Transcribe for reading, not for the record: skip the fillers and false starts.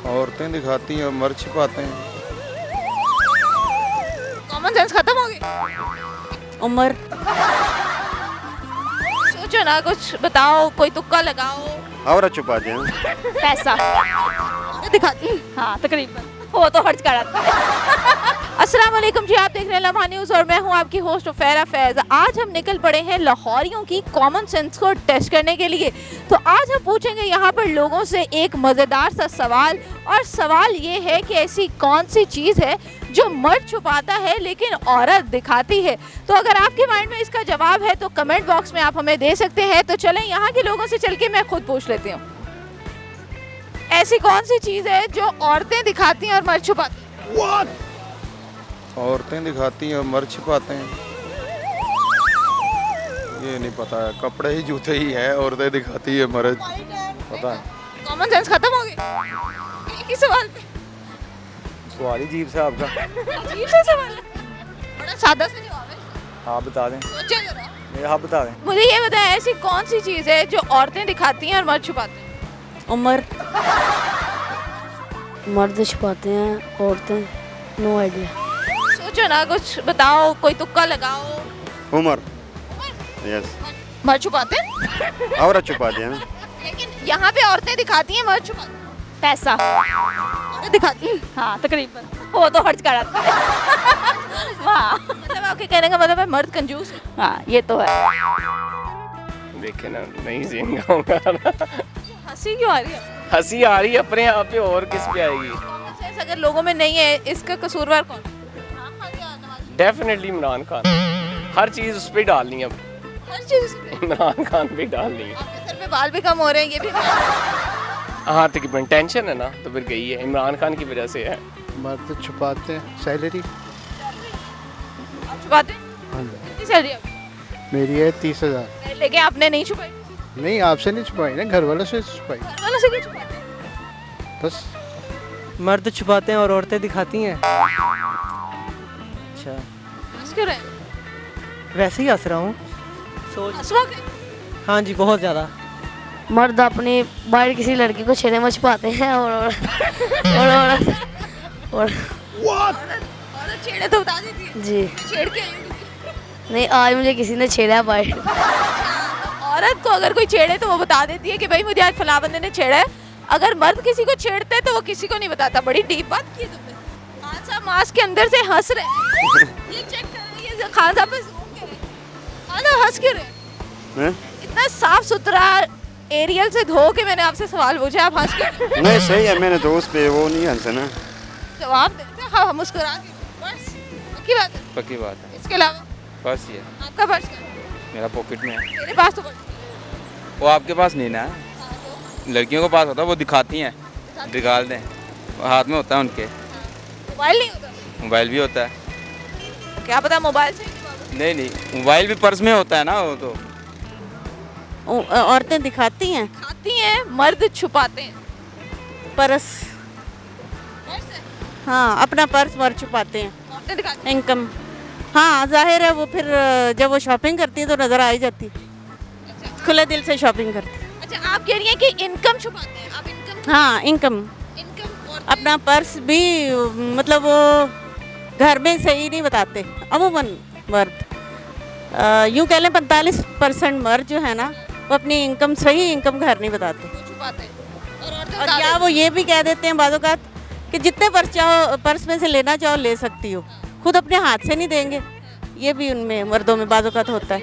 औरतें दिखाती हैं और मर्द छिपाते हैं। कॉमन सेंस खत्म हो गई। उम्र। सोचो ना, कुछ बताओ, कोई तुक्का लगाओ। औरत छुपाते हैं। पैसा। दिखाती है। हाँ तकरीबन, वो तो हर्ज कराता है। अस्सलाम वालेकुम जी, आप देख रहे हैं लम्हा न्यूज़ और मैं हूं आपकी होस्ट उफैरा फैज़। आज हम निकल पड़े हैं लाहौरियों की कॉमन सेंस को टेस्ट करने के लिए। तो आज हम पूछेंगे यहाँ पर लोगों से एक मज़ेदार सा सवाल, और सवाल ये है कि ऐसी कौन सी चीज़ है जो मर्द छुपाता है लेकिन औरत दिखाती है। तो अगर आपके माइंड में इसका जवाब है तो कमेंट बॉक्स में आप हमें दे सकते हैं। तो चलें यहाँ के लोगों से चल के मैं खुद पूछ लेती हूँ, ऐसी कौन सी चीज़ है जो औरतें दिखाती हैं और मर्द छुपाते हैं? औरतें दिखाती हैं और मर्द छिपाते हैं। ये नहीं पता है, कपड़े ही जूते ही है, औरतें दिखाती है मर्द। पता है। कॉमन सेंस खत्म हो गई एक ही सवाल पे। सवाल ही अजीब सा आपका। अजीब सा सवाल है, बड़ा सादा सा जवाब है। आप बता दें। सोचिए जरा। मेरे आप बता दें। मुझे ये बताएं, ऐसी कौन सी चीज़ है जो औरतें दिखाती हैं और मर्द छुपाते हैं? उम्र। मर्द छुपाते हैं, औरतें नो आइडिया। सोचो ना, कुछ बताओ, कोई तुक्का लगाओ। उमर। यस। मर्द छुपाते हैं, औरत छुपाते हैं। लेकिन यहाँ पे औरतें दिखाती हैं, मर्द छुपाते हैं। पैसा। औरतें दिखाती हैं। हाँ तकरीबन, वो तो हर्ज कराता है। वाह। मतलब आपके कहने का मतलब है मर्द कंजूस है। हाँ ये तो है। देखे ना, नहीं सीन गाऊंगा ना। हंसी क्यों आ रही है? हंसी आ रही है अपने आप पे, और किस पे आएगी? कॉमन सेंस अगर लोगों में नहीं है, इसका कसूरवार कौन? डेफिनेटली इमरान खान। हर चीज़ उस पर डालनी है अब। हर चीज़ उसमें। इमरान खान पे डालनी है। आपके सर पे बाल भी कम हो रहे हैं, ये भी। हाँ तकरीबन टेंशन है ना, तो फिर गई है, इमरान खान की वजह से है। मर्द छुपाते हैं सैलरी। आप छुपाते हैं? हाँ जी, कितनी सैलरी है आपकी? मेरी है 30,000। लेकिन आपने नहीं छुपाई। नहीं, आपसे नहीं छुपाई ना, घर वालों से छुपाई। घर वालों से क्यों छुपाते हैं? बस। मर्द छुपाते हैं और औरतें दिखाती हैं। अच्छा, हंस क्यों रहे हैं? वैसे ही हंस रहा हूँ। सोच। हंसवा के। हाँ जी, बहुत ज़्यादा। मर्द अपनी बाहर किसी लड़की को छेड़े में छुपाते हैं और औरत छेड़े तो बता देती है। जी छेड़ के आई हूँ। नहीं, आज मुझे किसी ने छेड़ा है बाहर। औरत को अगर कोई छेड़े तो वो बता देती है कि भाई मुझे आज फला बंदे ने छेड़ा है। अगर मर्द किसी को छेड़ते हैं तो वो किसी को नहीं बताता। बड़ी डीप बात की तुमने। खान साहब मास्क के अंदर से हंस रहे हैं। ये चेक कर रहे हैं, ये खान साहब पे zoom कर रहे हैं। खान साहब हंस क्यों रहे हैं? इतना साफ सुथरा एरियल से धो के मैंने आपसे सवाल पूछा, आप हंस क्यों? नहीं सही है, मैंने तो उस पे वो नहीं हंसे ना। जवाब देते हैं, हाँ मुस्कुरा के। बस पक्की बात है। पक्की बात है। इसके अलावा बस ये आपका पर्स क्या है? मेरा पॉकेट में है। मेरे पास तो पर्स है। वो आपके पास नहीं ना, लड़कियों के पास होता है, वो दिखाती हैं, निकाल दें, हाथ में होता है उनके। मोबाइल नहीं होता? मोबाइल भी होता है। क्या पता मोबाइल से। नहीं नहीं, मोबाइल भी पर्स में होता है ना, वो तो। औरतें दिखाती हैं खाती हैं, मर्द छुपाते हैं। पर्स। पर्स है, हाँ अपना पर्स मर्द छुपाते हैं। औरतें दिखाती हैं। इनकम। हाँ जाहिर है, वो फिर जब वो शॉपिंग करती है तो नज़र आ ही जाती है। खुले दिल से शॉपिंग करती है। अच्छा, आप कह रही हैं कि इनकम छुपाते हैं। आप इनकम हाँ इनकम। इनकम अपना पर्स भी मतलब वो घर में सही नहीं बताते अमूमन मर्द। यूँ कह लें 45% मर्द जो है ना, वो अपनी इनकम, सही इनकम घर नहीं बताते। छुपाते हैं और औरतें और बता या देती वो ये भी कह देते हैं बाज़ औक़ात कि जितने पर्स चाहो, पर्स में से लेना चाहो ले सकती हो, खुद अपने हाथ से नहीं देंगे। ये भी उनमें मर्दों में बाज़ औक़ात होता है।